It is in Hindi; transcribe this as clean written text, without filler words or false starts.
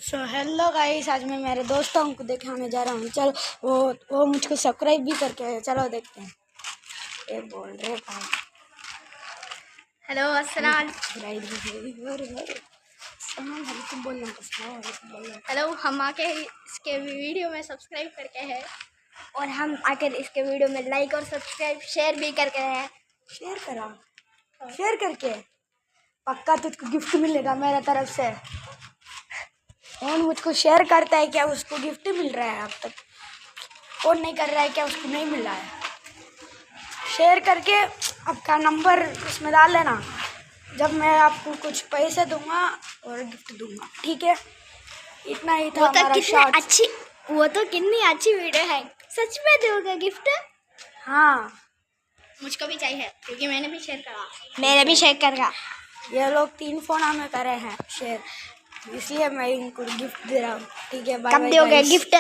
सो हेलो गाइस, आज मैं मेरे दोस्तों को दिखाने जा रहा हूँ। चलो वो मुझको सब्सक्राइब भी करके है। चलो देखते हैं ये बोल रहे भाई। हेलो अस्सलाम। हेलो, हम आके इसके वीडियो में सब्सक्राइब करके हैं और हम आकर इसके वीडियो में लाइक और सब्सक्राइब शेयर भी करके हैं। शेयर करके पक्का तुझको गिफ्ट मिलेगा मेरे तरफ से। कौन मुझको शेयर करता है क्या उसको गिफ्ट मिल रहा है? अब तक कौन नहीं कर रहा है क्या उसको नहीं मिल रहा है? शेयर करके आपका नंबर इसमें डाल लेना, जब मैं आपको कुछ पैसे दूंगा और गिफ्ट दूंगा, ठीक है? इतना ही था हमारा शॉर्ट। वो तो कितनी अच्छी वीडियो है। सच में दोगे गिफ्ट? हाँ, मुझको भी चाहिए क्योंकि मैंने भी शेयर करा। मैंने भी शेयर करा। ये लोग 3 फोन हमें करे हैं शेयर, इसलिए मैं इनको गिफ्ट दे रहा हूँ, ठीक है? बाय कब बाय दोगे गाइस। गिफ्ट?